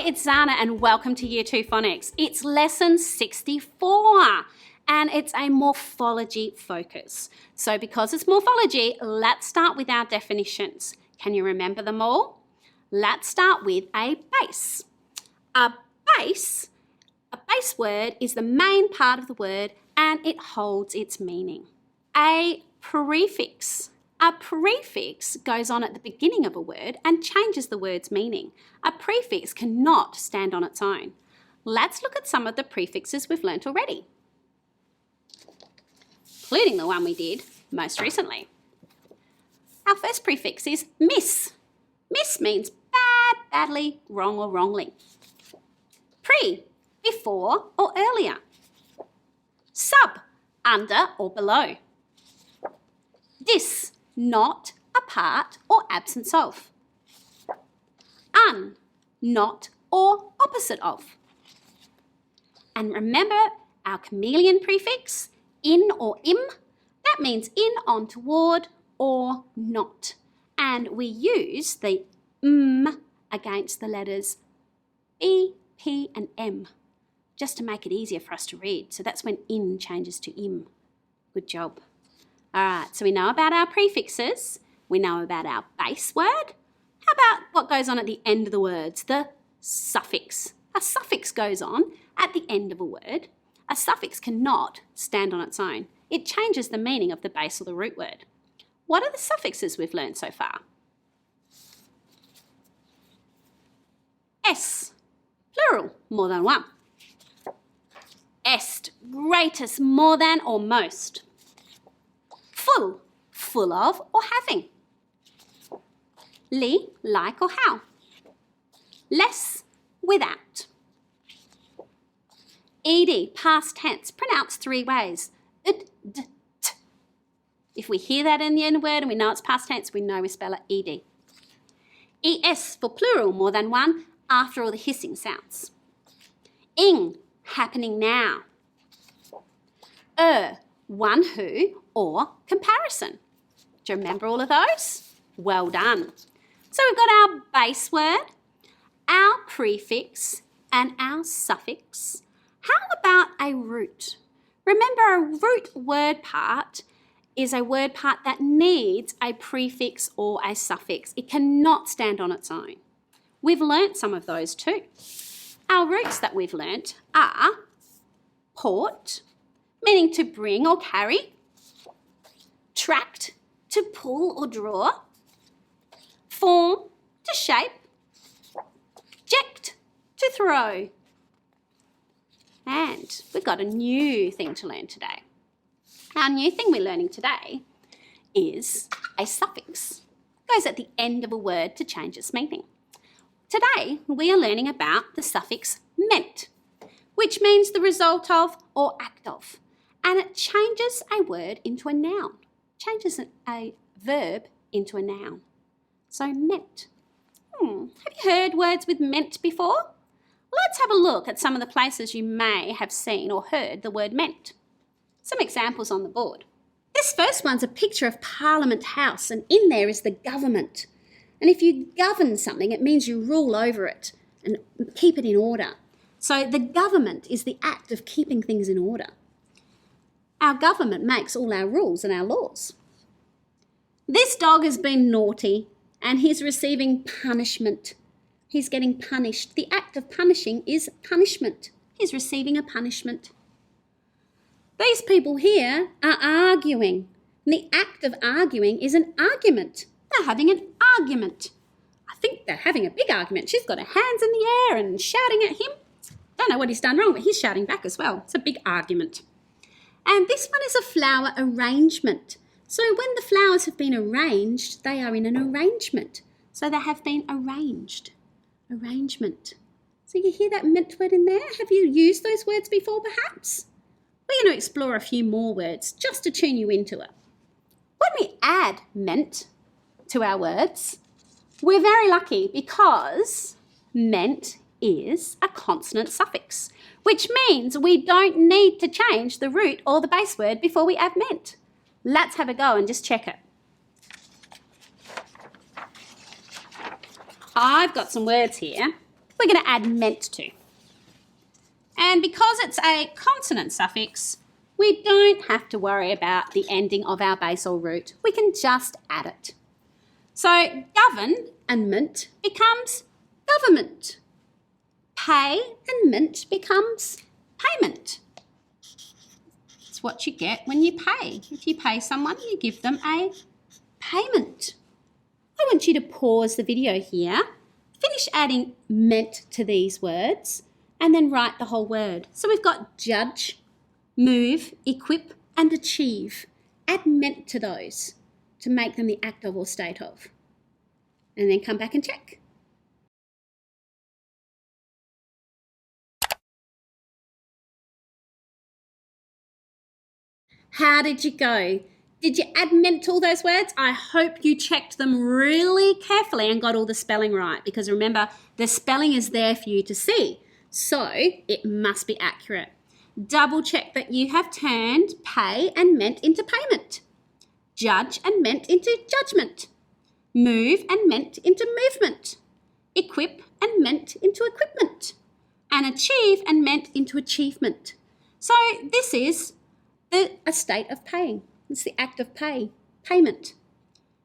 it's Zana and welcome to Year 2 Phonics. It's lesson 64 and it's a morphology focus. So because it's morphology, let's start with our definitions. Can you remember them all? Let's start with a base. A base word is the main part of the word and it holds its meaning. A prefix goes on at the beginning of a word and changes the word's meaning. A prefix cannot stand on its own. Let's look at some of the prefixes we've learnt already, including the one we did most recently. Our first prefix is miss. Miss means bad, badly, wrong or wrongly. Pre, before or earlier. Sub, under or below. Dis, not, a part or absence of. Un, not or opposite of. And remember our chameleon prefix, in or im, that means in, on, toward or not. And we use the against the letters B, P and M just to make it easier for us to read. So that's when in changes to im. Good job. All right, so we know about our prefixes. We know about our base word. How about what goes on at the end of the words? The suffix. A suffix goes on at the end of a word. A suffix cannot stand on its own. It changes the meaning of the base or the root word. What are the suffixes we've learned so far? S, plural, more than one. Est, greatest, more than or most. Full, full of or having. Li, like or how. Less, without. Ed, past tense, pronounced three ways. Id, d, t. If we hear that in the end word and we know it's past tense, we know we spell it ed. Es for plural, more than one, after all the hissing sounds. Ing, happening now. One who or comparison. Do you remember all of those? Well done. So we've got our base word, our prefix and our suffix. How about a root? Remember, a root word part is a word part that needs a prefix or a suffix. It cannot stand on its own. We've learnt some of those too. Our roots that we've learnt are port, meaning to bring or carry. Tract, to pull or draw. Form, to shape. Ject, to throw. And we've got a new thing to learn today. Our new thing we're learning today is a suffix. It goes at the end of a word to change its meaning. Today, we are learning about the suffix ment, which means the result of or act of. And it changes a word into a noun, changes a verb into a noun. So ment. Have you heard words with ment before? Let's have a look at some of the places you may have seen or heard the word ment. Some examples on the board. This first one's a picture of Parliament House, and in there is the government. And if you govern something, it means you rule over it and keep it in order. So the government is the act of keeping things in order. Our government makes all our rules and our laws. This dog has been naughty and he's receiving punishment. He's getting punished. The act of punishing is punishment. He's receiving a punishment. These people here are arguing. And the act of arguing is an argument. They're having an argument. I think they're having a big argument. She's got her hands in the air and shouting at him. Don't know what he's done wrong, but he's shouting back as well. It's a big argument. And this one is a flower arrangement. So when the flowers have been arranged, they are in an arrangement. So they have been arranged. Arrangement. So you hear that ment word in there? Have you used those words before perhaps? We're going to explore a few more words just to tune you into it. When we add ment to our words, we're very lucky because ment is a consonant suffix, which means we don't need to change the root or the base word before we add ment. Let's have a go and just check it. I've got some words here we're going to add ment to. And because it's a consonant suffix, we don't have to worry about the ending of our base or root. We can just add it. So govern and ment becomes government. Pay and ment becomes payment. It's what you get when you pay. If you pay someone, you give them a payment. I want you to pause the video here, finish adding ment to these words, and then write the whole word. So we've got judge, move, equip, and achieve. Add ment to those to make them the act of or state of. And then come back and check. How did you go? Did you add ment to all those words? I hope you checked them really carefully and got all the spelling right, because remember, the spelling is there for you to see, so it must be accurate. Double check that you have turned pay and ment into payment, judge and ment into judgment, move and ment into movement, equip and ment into equipment, and achieve and ment into achievement. So this is a state of paying. It's the act of pay, payment.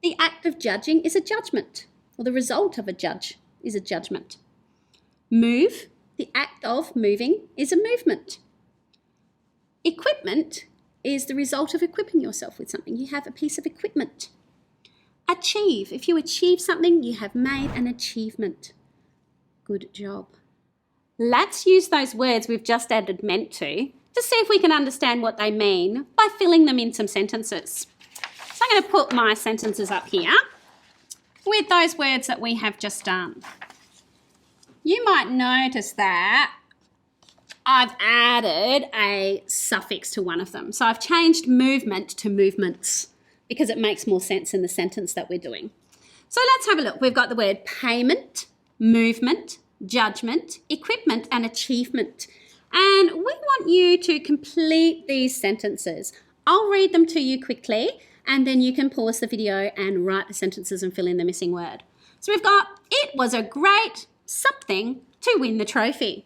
The act of judging is a judgment, or the result of a judge is a judgment. Move, the act of moving, is a movement. Equipment is the result of equipping yourself with something. You have a piece of equipment. Achieve, if you achieve something, you have made an achievement. Good job. Let's use those words we've just added ment to see if we can understand what they mean by filling them in some sentences. So I'm going to put my sentences up here with those words that we have just done. You might notice that I've added a suffix to one of them. So I've changed movement to movements because it makes more sense in the sentence that we're doing. So let's have a look. We've got the word payment, movement, judgment, equipment, and achievement. And we want you to complete these sentences. I'll read them to you quickly, and then you can pause the video and write the sentences and fill in the missing word. So we've got, it was a great something to win the trophy.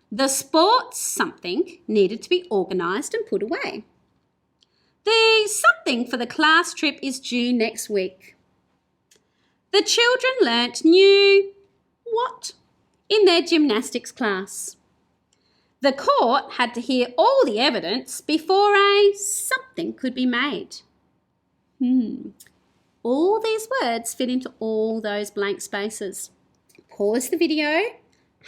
The sports something needed to be organised and put away. The something for the class trip is due next week. The children learnt new what in their gymnastics class. The court had to hear all the evidence before a something could be made. All these words fit into all those blank spaces. Pause the video,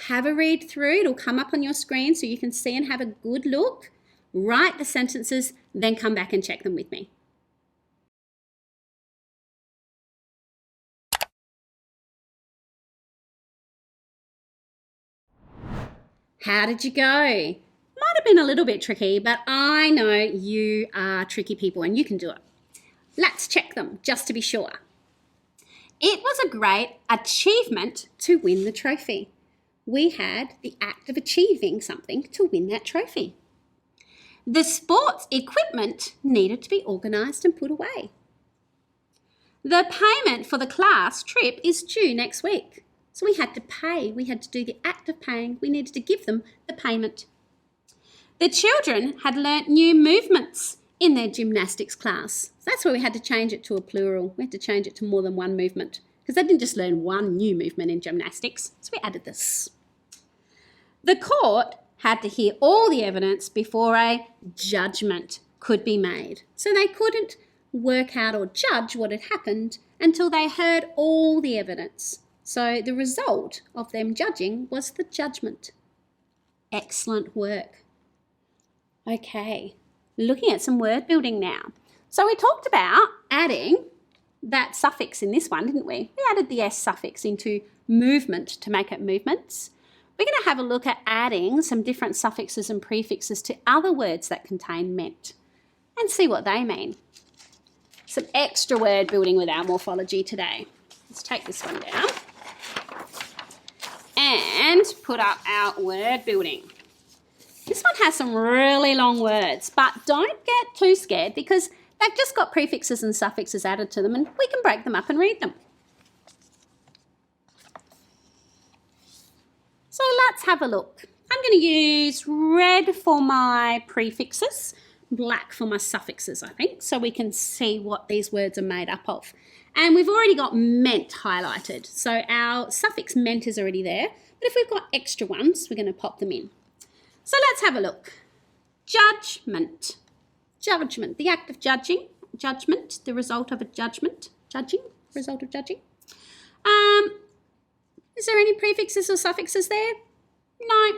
have a read through. It'll come up on your screen so you can see and have a good look. Write the sentences, then come back and check them with me. How did you go? Might have been a little bit tricky, but I know you are tricky people and you can do it. Let's check them just to be sure. It was a great achievement to win the trophy. We had the act of achieving something to win that trophy. The sports equipment needed to be organised and put away. The payment for the class trip is due next week. So we had to pay, we had to do the act of paying, we needed to give them the payment. The children had learnt new movements in their gymnastics class. So that's where we had to change it to a plural. We had to change it to more than one movement because they didn't just learn one new movement in gymnastics. So we added this. The court had to hear all the evidence before a judgment could be made. So they couldn't work out or judge what had happened until they heard all the evidence. So the result of them judging was the judgment. Excellent work. Okay, looking at some word building now. So we talked about adding that suffix in this one, didn't we? We added the S suffix into movement to make it movements. We're going to have a look at adding some different suffixes and prefixes to other words that contain ment and see what they mean. Some extra word building with our morphology today. Let's take this one down and put up our word building. This one has some really long words, but don't get too scared because they've just got prefixes and suffixes added to them and we can break them up and read them. So let's have a look. I'm going to use red for my prefixes, black for my suffixes, I think, so we can see what these words are made up of. And we've already got ment highlighted, so our suffix ment is already there. But if we've got extra ones, we're going to pop them in. So let's have a look. Judgment. Judgment, the act of judging. Judgment, the result of a judgment. Judging, result of judging. Is there any prefixes or suffixes there? No.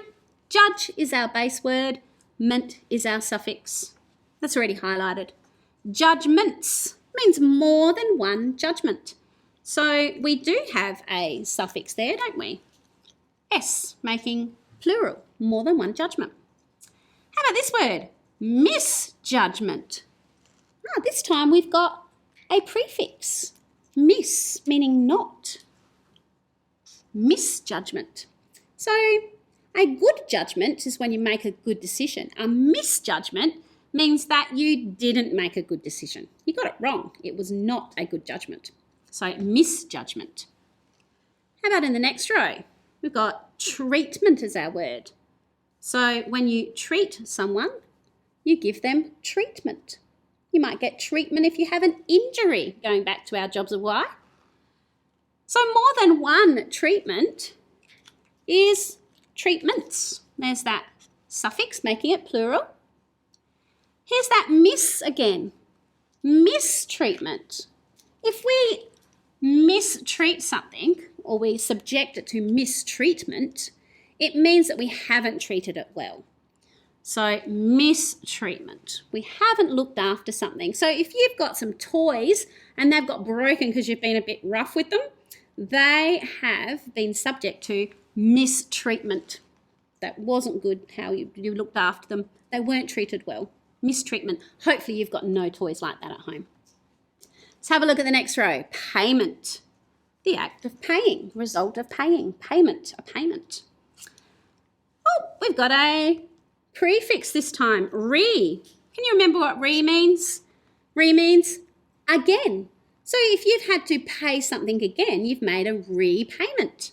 Judge is our base word. Ment is our suffix. That's already highlighted. Judgments means more than one judgment. So we do have a suffix there, don't we? S, making plural, more than one judgment. How about this word? Misjudgment. This time we've got a prefix. Mis, meaning not. Misjudgment. So a good judgment is when you make a good decision. A misjudgment means that you didn't make a good decision. You got it wrong. It was not a good judgment. So misjudgment. How about in the next row? We've got treatment as our word. So when you treat someone, you give them treatment. You might get treatment if you have an injury, going back to our jobs of why. So more than one treatment is treatments. There's that suffix making it plural. Here's that mis again. Mistreatment. If we mistreat something or we subject it to mistreatment, it means that we haven't treated it well. So mistreatment. We haven't looked after something. So if you've got some toys and they've got broken because you've been a bit rough with them, they have been subject to mistreatment. That wasn't good how you looked after them. They weren't treated well. Mistreatment. Hopefully you've got no toys like that at home. Let's have a look at the next row. Payment. The act of paying. Result of paying. Payment. A payment. Oh, we've got a prefix this time. Re. Can you remember what re means? Re means again. So if you've had to pay something again, you've made a repayment.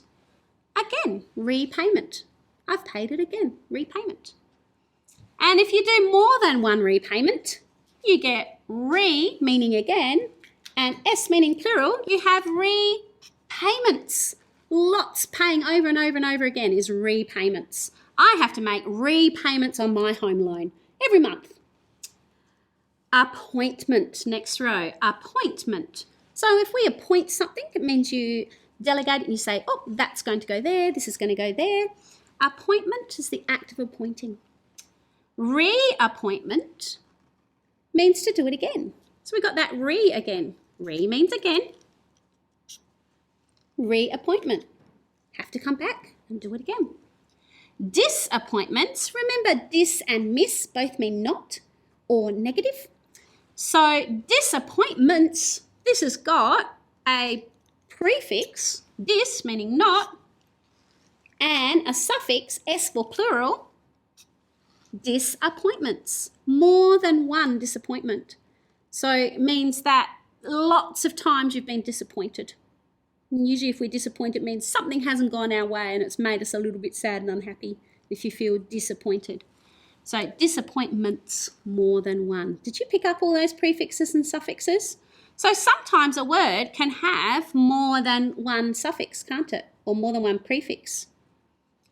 Again, repayment. I've paid it again. Repayment. And if you do more than one repayment, you get re, meaning again, and s, meaning plural. You have repayments. Lots paying over and over and over again is repayments. I have to make repayments on my home loan every month. Appointment, next row, appointment. So if we appoint something, it means you delegate it and you say, oh, that's going to go there, this is going to go there. Appointment is the act of appointing. Reappointment means to do it again. So we got that re again. Re means again. Reappointment. Have to come back and do it again. Disappointments. Remember, dis and miss both mean not or negative. So disappointments, this has got a prefix, dis meaning not, and a suffix, s for plural. Disappointments. More than one disappointment. So it means that lots of times you've been disappointed. And usually if we're disappointed, it means something hasn't gone our way and it's made us a little bit sad and unhappy if you feel disappointed. So disappointments, more than one. Did you pick up all those prefixes and suffixes? So sometimes a word can have more than one suffix, can't it? Or more than one prefix.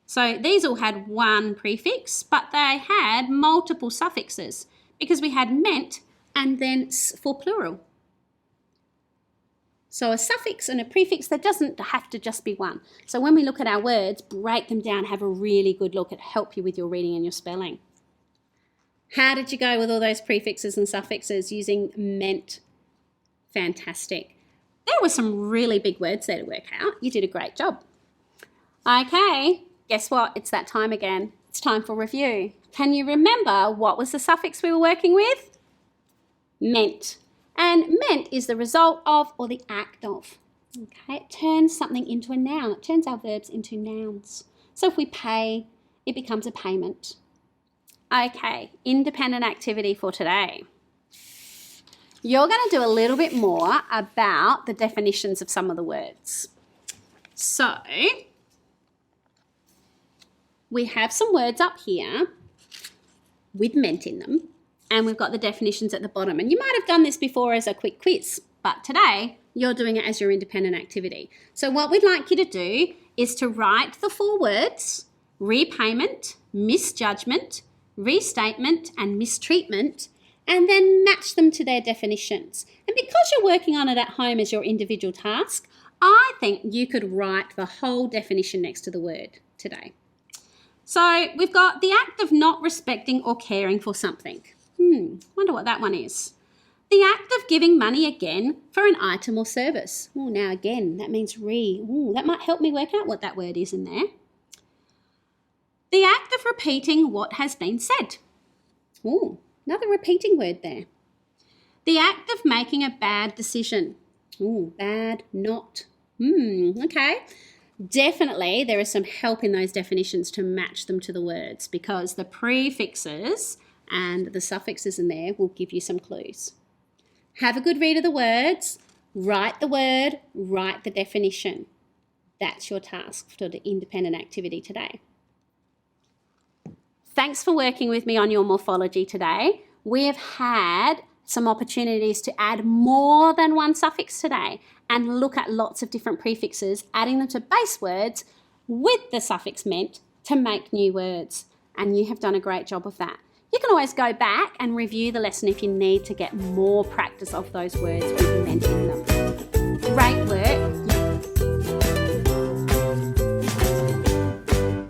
So these all had one prefix, but they had multiple suffixes because we had ment and then for plural. So a suffix and a prefix, that doesn't have to just be one. So when we look at our words, break them down, have a really good look. It'll help you with your reading and your spelling. How did you go with all those prefixes and suffixes using ment? Fantastic. There were some really big words there to work out. You did a great job. Okay, guess what? It's that time again. It's time for review. Can you remember what was the suffix we were working with? Ment. And ment is the result of or the act of. Okay, it turns something into a noun. It turns our verbs into nouns. So if we pay, it becomes a payment. Okay, independent activity for today. You're going to do a little bit more about the definitions of some of the words. So, we have some words up here with ment in them, and we've got the definitions at the bottom. And you might have done this before as a quick quiz, but today you're doing it as your independent activity. So what we'd like you to do is to write the 4 words: repayment, misjudgment, restatement, and mistreatment, and then match them to their definitions. And because you're working on it at home as your individual task, I think you could write the whole definition next to the word today. So we've got the act of not respecting or caring for something. Wonder what that one is. The act of giving money again for an item or service. Oh, now again, that means that might help me work out what that word is in there. The act of repeating what has been said. Oh, another repeating word there. The act of making a bad decision. Oh, bad, not. Okay. Definitely there is some help in those definitions to match them to the words, because the prefixes and the suffixes in there will give you some clues. Have a good read of the words, write the word, write the definition. That's your task for the independent activity today. Thanks for working with me on your morphology today. We have had some opportunities to add more than one suffix today and look at lots of different prefixes, adding them to base words with the suffix ment to make new words. And you have done a great job of that. You can always go back and review the lesson if you need to get more practice of those words with ment in.